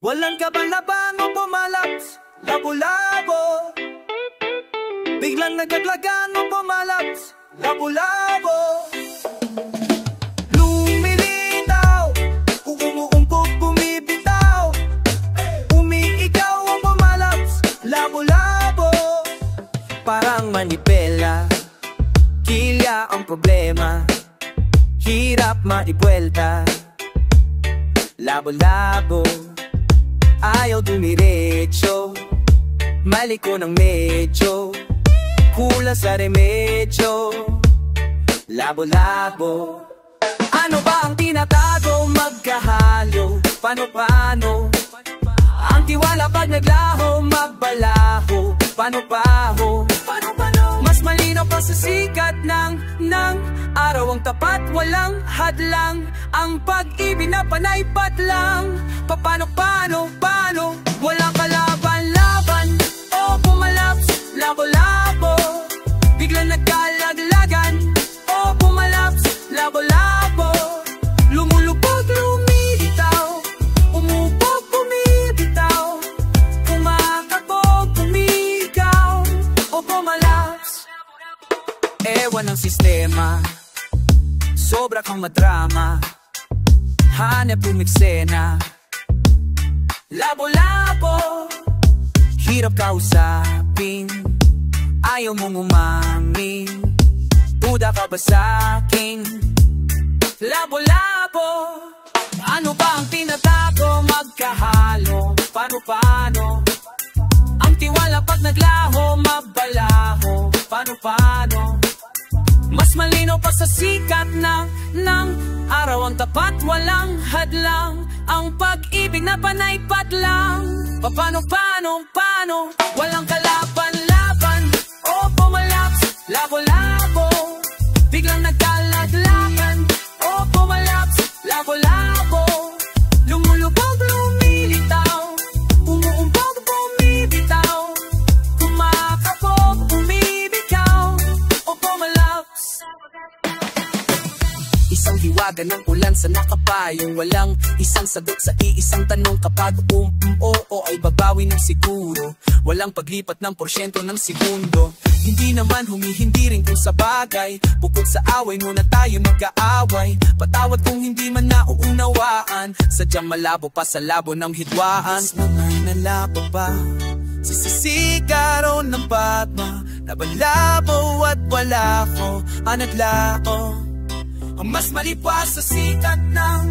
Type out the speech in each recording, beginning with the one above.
Walang kabang-labang o pumalaps, labo-labo. Biglang nagaglagan o pumalaps, labo-labo. Lumilitaw, umuumpok, bumibitaw. Umiigaw o pumalaps, labo-labo. Parang manipela, kilya ang problema. Hirap maibuelta, labo-labo. Ayaw dumiretso, mali ko ng medyo. Kulang sa remedyo, labo-labo. Ano ba ang tinatago? Magkahalo, paano-paano? Ang tiwala pag naglaho, magbalaho, paano-paho? Mas malinaw pa sa sikat ng araw ang tapat, walang hadlang. Ang pag-ibig na panay patlang. Paano? Walang kalaban-laban o pumalaps, labo-labo. Biglang nagkalaglagan o pumalaps, labo-labo. Lumulupog, lumilitaw, umubog, bumibitaw. Kumakabog, bumigaw o pumalaps. Ewan ang sistema, sobra kang madrama. Hanep umiksena, labo-labo. Hirap kausapin, ayaw mong umamin. Duda ka ba sa'kin? Labo-labo. Ano ba ang tinatago? Magkahalo, paano? Ang tiwala pag naglaho, mabalaho, paano? Mas malinaw pa sa sikat ng araw ang tapat, walang hadlang. Ang pag-ibig na panay patlang. Paano? Walang kalaban-laban o pumalaps, labo-labo. Biglang nagkalaglagan o pumalaps, labo-labo. Lumulubog, lumilitaw, umuumbog, bumibitaw. Kumakabog, bumibitaw o pumalaps. Isang hiwaga ng ulan sa nakapayong, walang isang sagot sa iisang tanong. Kapag oo ay babawi ng siguro, walang paglipat ng porsyento ng segundo. Hindi naman humihindi rin kung sa bagay. Bukod sa away, muna tayo magkaaway. Patawad kung hindi man nauunawaan. Sadyang malabo pa sa labo ng hidwaan. Mas mga nalabo pa sa sisigaro ng patma. Nabalabo at wala ko ang naglako. Ang mas malipwa sa sikat ng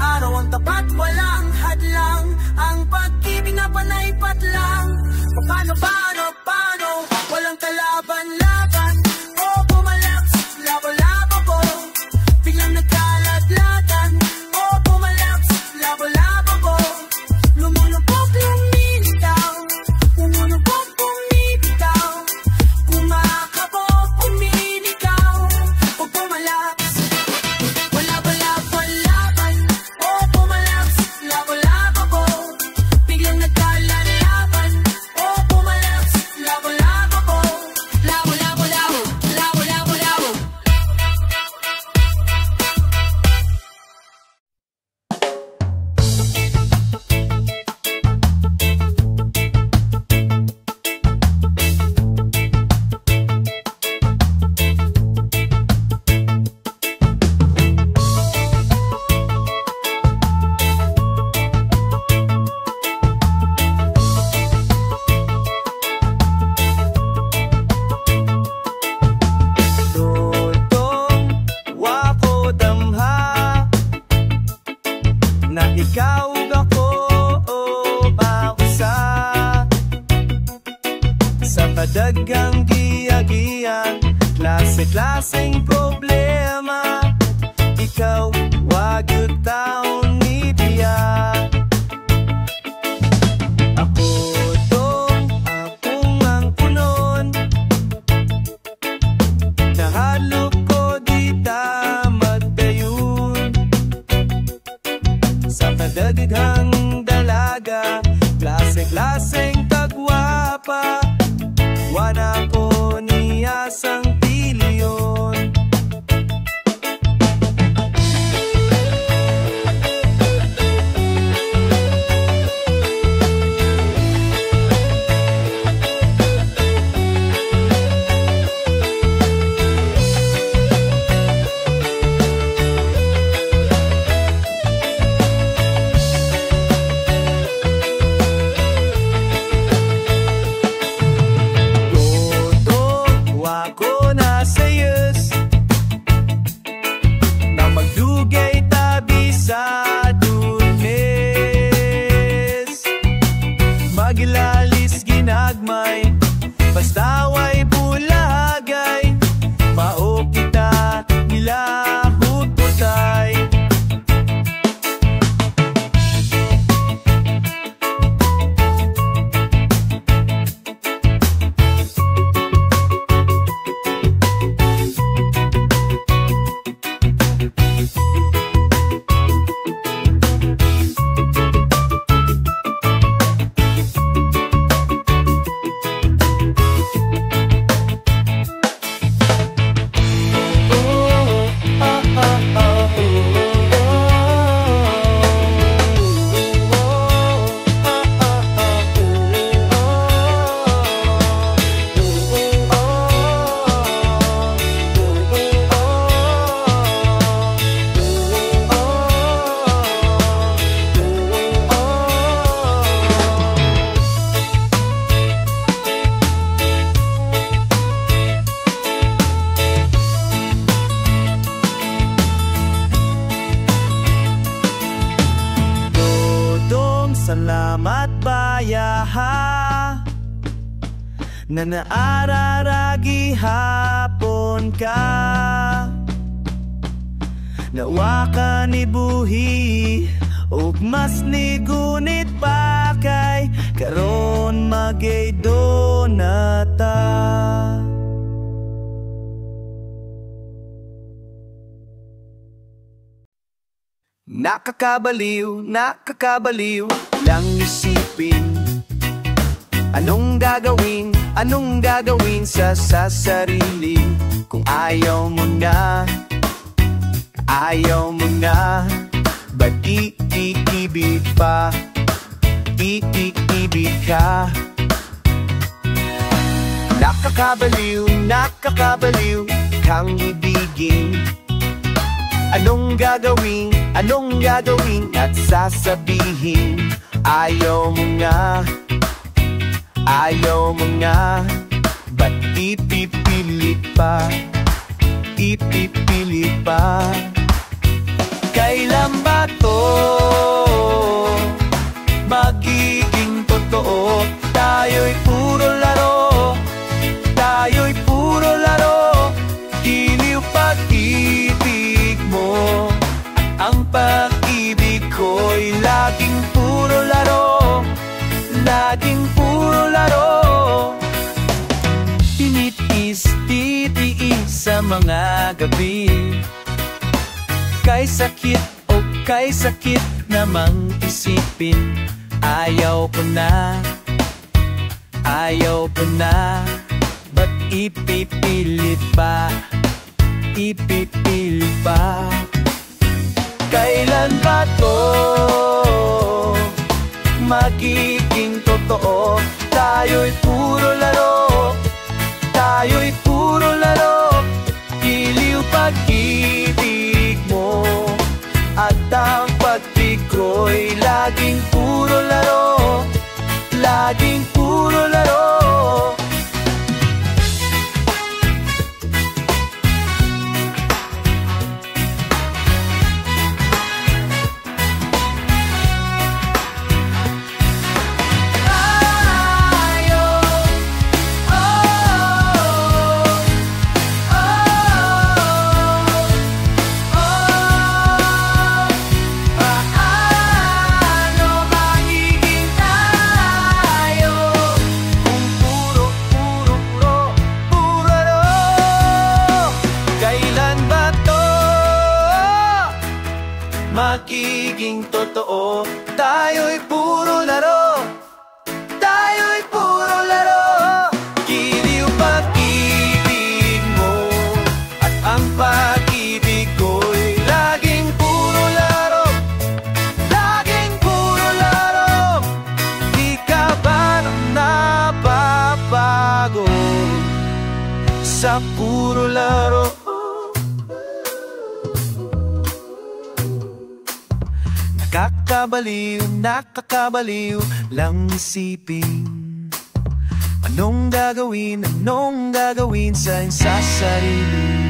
araw ang tapat, walang hadlang. Ang pag-ibig na panay patlang. Paano? Walang kalaban-laban o pumalaps, labo-labo po. Biglang nagkalaglagan o pumalaps, labo-labo po. Lumulubog, lumilitaw, umulubog, bumibitaw. Kumakabog, umiligaw o pumalaps. Dagang giya-giyan, klase-klaseng problema. Ikaw, wag yung taon ni biya. Ako tong akong ang punon. Nahalop ko di tamad dayon. Sa kadagdaghang dalaga, klase-klaseng tagwapa. Wana ko niya sang pilyon. Salamat bayaha na naararagi hapon ka. Nawakan ibuhi ug mas nigunit pa kay karon magaydo na ta. Nakakabaliw, nakakabaliw lang isipin anong gagawin sa sarili kung ayaw mo na ba't iibig pa, iibig ka. Nakakabaliw kang ibigin. Anong gagawin at sasabihin ayaw mo nga ba't ipipilit pa, kailan ba to magiging totoo? Tayo'y puro laro, giliw pag-ibig mo. Ang pag-ibig ko'y laging puro laro, titiis sa mga gabi. Kay sakit namang isipin. Ayaw ko na ba't ipipilit pa, kailan ba to magiging totoo? Tayo'y puro laro, giliw pag-ibig mo. At ang pag-ibig ko'y laging puro laro. Magiging totoo, tayo'y puro laro, giliw pag-ibig mo. At ang pag-ibig ko'y laging puro laro, di ka ba napapago sa puro laro? Nakakabaliw lang isipin anong gagawin sa sarili.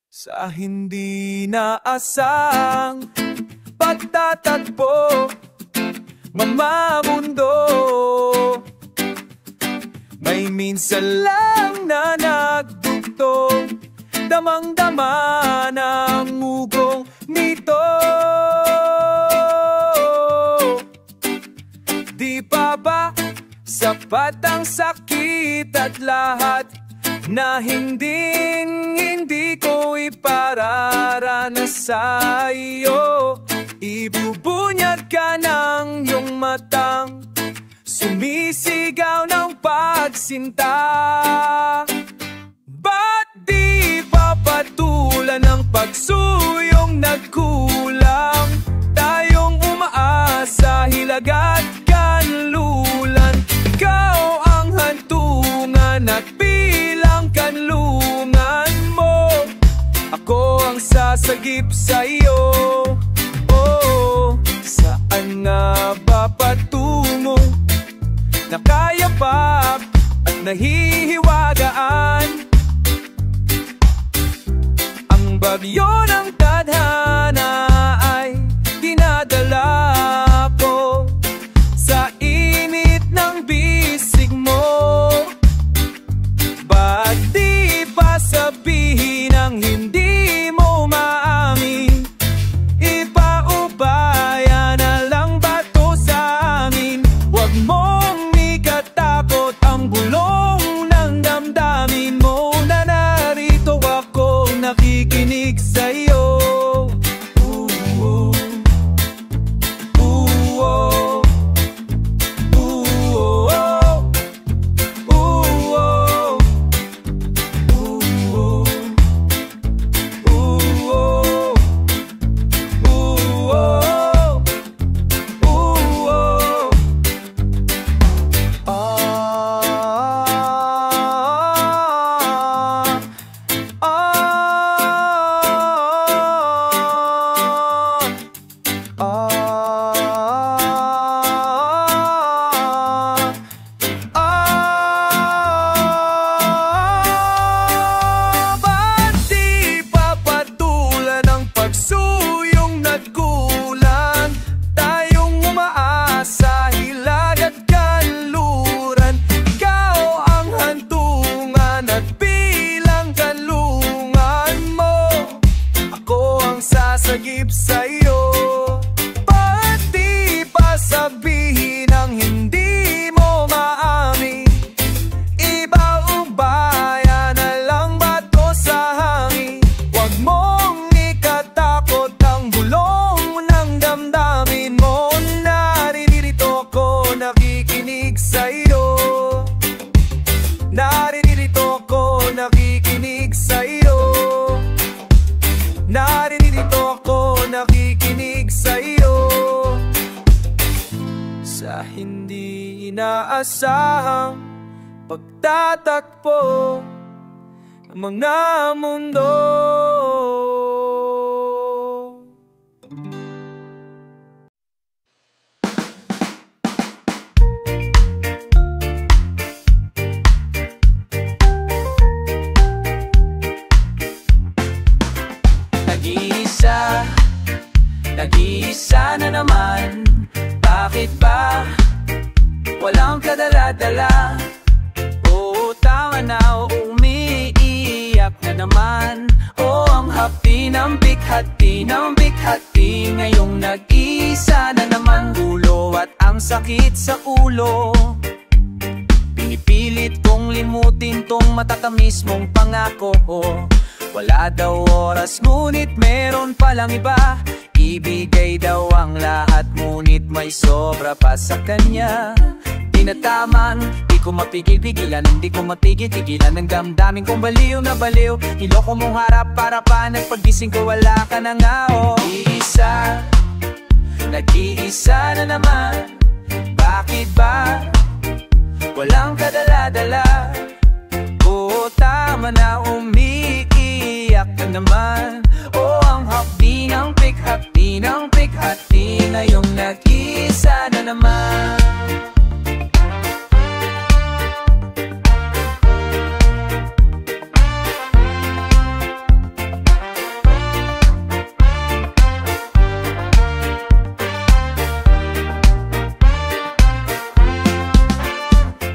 Sa hindi naasang pagtatagpo, mamamundo, may minsan lang na nagdugtong, damang-dama ng ugong nito. Di pa ba sapat ang sakit at lahat na hindi ko ipararanas sa iyo? Ibubunyag ka ng iyong matang sumisigaw ng pagsinta. Ba't di papatulan ng pagsuyong nagkulang? Tayong umaasa, hilagat kanlulan. Ikaw ang hantungan at bilang kanlungan mo. Ako ang sasagip sa iyo. Saan nga ba patungo na kaya pa at nahihiwagaan. Ang bagyo ng tadhana ay dinadala ko sa init ng bisig mo. Ba't di pa sabihin ang hindi mo maamin? Ipaubaya na lang ba to sa amin? Huwag mong ikatakot ang bulong ng damdamin mo, na narito ako nakikinig sa'yo. Sagip sa'yo, pati pa sabihin ang hindi mo maamin. Iba-ubaya na lang ba to sa hangin? Huwag mong ikatakot ang bulong ng damdamin mo. Naririto ko nakikinig sa'yo. Naririto ko nakikinig sa'yo. Naririto ako nakikinig sa'yo. Sa hindi inaasahang pagtatakbo ng mga mundo. Nag-iisa na naman. Bakit ba walang kadala-dala? Oo, tama na, umiiyak na naman. Oo, ang hapdi ng bighati ngayong nag-iisa na naman. Gulo at ang sakit sa ulo, pinipilit kong limutin tong matatamis mong pangako. Wala daw oras ngunit meron palang iba. Ibigay daw ang lahat ngunit may sobra pa sa kanya. Tinataman, di ko mapigil-pigilan, hindi ko matigil-tigilan ang damdamin kong baliw na baliw. Niloko mong harap para pa nagpagising ko wala ka na nga. Oh, iisa, nag-iisa na naman. Bakit ba walang kadala-dala? Oo, tama na, umiiyak ka naman. Oo, ang hapdi ng pighati ngayong nag-iisa na naman.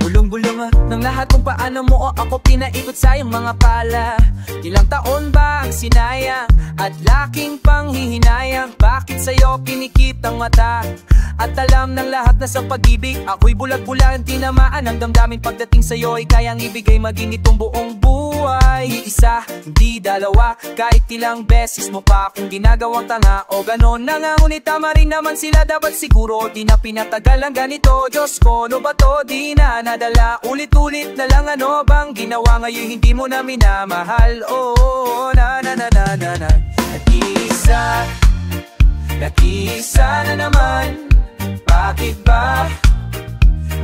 Bulong-bulong ng lahat kung paano mo ako pinaikot sa iyong mga pala. Ilang taon ba ang sinayang at laking panghihinayang? Bakit sa'yo kinikitang mata? At alam ng lahat na sa pag-ibig ako'y bulag-bulag, tinamaan ang damdamin. Pagdating sa'yo ay kayang ibigay maging itong buong buhay. Isa, hindi dalawa, kahit ilang beses mo pa akong ginagawang tanga o ganon na nga. Ngunit tama rin naman sila, dapat siguro di na pinatagal ang ganito. Diyos ko, ano ba to? Di na nadala, ulit-ulit na lang. Ano bang ginawa ngayon hindi mo na minamahal? Oh, na na na na na na. Nag-iisa na naman. Bakit ba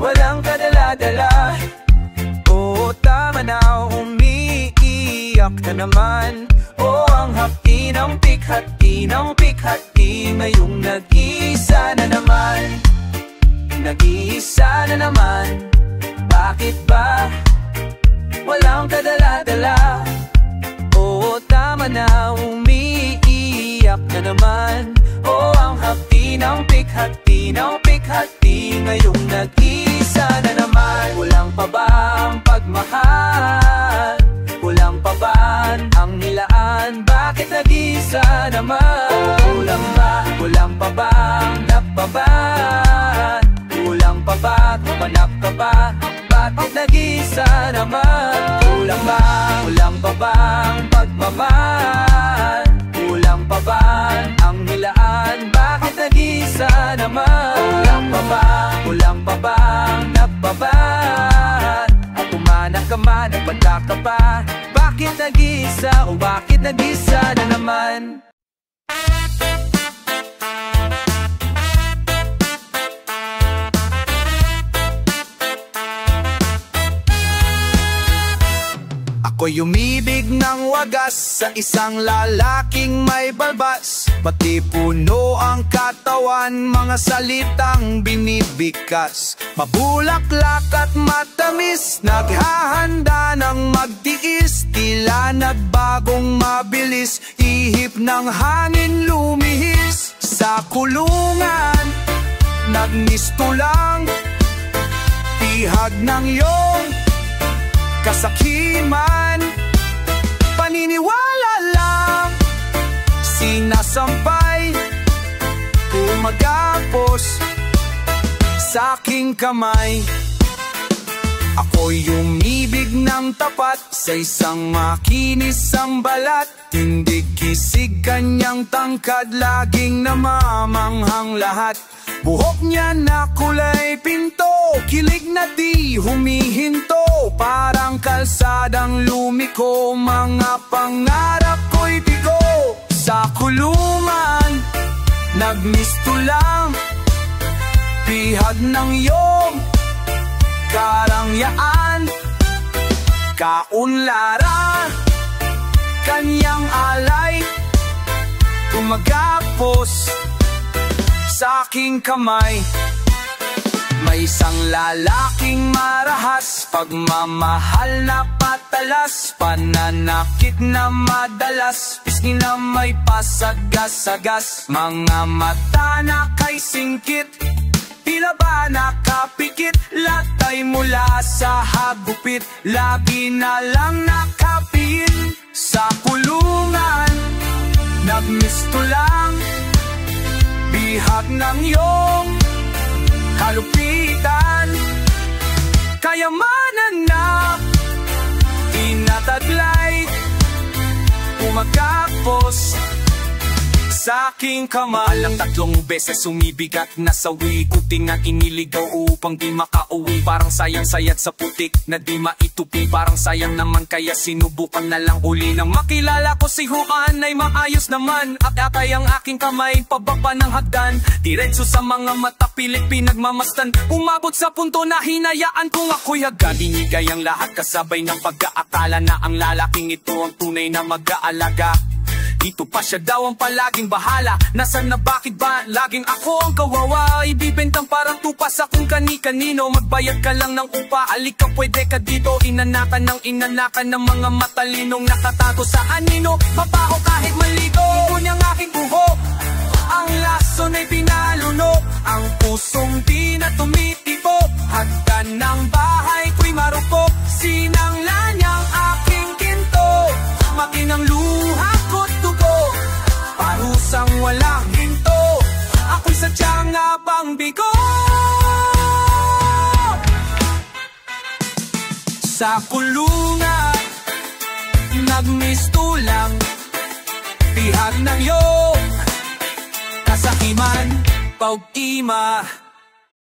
walang kadala-dala? Oo, tama na, umiiyak ka naman. Oo, ang hapdi ng pighati ngayong nag-iisa na naman. Nag-iisa na naman. Bakit ba walang kadala-dala? Oo, tama na, umiiyak na naman. O ang hapdi ng pighati ngayong nag-isa na naman. Kulang pa ba ang pagmahal? Kulang pa ba ang nilaan? Bakit nag-isa naman? Kulang pa ba ang napaban? Kulang pa ba, kumanap ka ba? Bakit nag-isa naman? Kulang pa ba ang pagmamahal? Kulang pa ba ang nilaan? Bakit nag-isa naman? Kulang pa ba ang napaban? At umanak ka man, nagbanda ka pa? Bakit nag-isa o bakit nag-isa na naman? Ako'y umibig ng wagas sa isang lalaking may balbas. Pati puno ang katawan, mga salitang binibikas. Mabulaklak at matamis, naghahanda ng magtiis. Tila nagbagong mabilis, ihip ng hangin lumihis. Sa kulungan, nagmistulang, tihag ng iyong kasakiman. Paniniwala lang, sinasampay, tumagapos sa aking kamay. Ako'y umibig ng tapat sa isang makinis ang balat. Tindig kisig kanyang tangkad, laging namamanghang lahat. Buhok niya na kulay pinto, kilig na di humihinto. Parang kalsadang lumiko, mga pangarap ko'y bigo. Sa kulungan, nagmistulang, bihag ng iyong karangyaan. Kaunlaran, kanyang alay, tumagapos sa aking kamay. May isang lalaking marahas, pagmamahal na patalas, pananakit na madalas, pisngi na may pasagas-sagas. Mga mata na kay singkit, tila ba nakapikit, latay mula sa hagupit, lagi na lang nakapin. Sa kulungan, nagmistulang, bihag ng iyong kalupitan. Kayamanan na tinataglay, umagapos sa aking kamay. Alang 3 beses umibig at nasawi, kuting ang iniligaw upang di makauwi. Parang sayang sayat sa putik na di maitupi, parang sayang naman kaya sinubukan na lang uli. Nang makilala ko si Juan ay maayos naman, at akay ang aking kamay pababa ng hagdan. Diretso sa mga mata, pilit pinagmamastan, umabot sa punto na hinayaan kong ako'y agad. Inigay ang lahat kasabay ng pag-aakala na ang lalaking ito ang tunay na mag-aalaga. Dito pa siya daw ang palaging bahala, nasan na bakit ba laging ako ang kawawa? Ibibentang parang tupa sa kung kani-kanino, magbayad ka lang ng upa, alika pwede ka dito. Inanakan ng mga matalinong nakatago sa anino, mabaho kahit maligo. Ito niyang aking buhok, ang lason ay pinalunok, ang pusong di na tumitibok, hagdan ng bahay ko'y marupok, sinangla niyang aking ginto, makinang luha ko't tugo, parusang walang hinto, ako'y sadyang abang bigo. Sa kulungan, nagmistulang, bihag ng iyong kasakiman, pag-ima.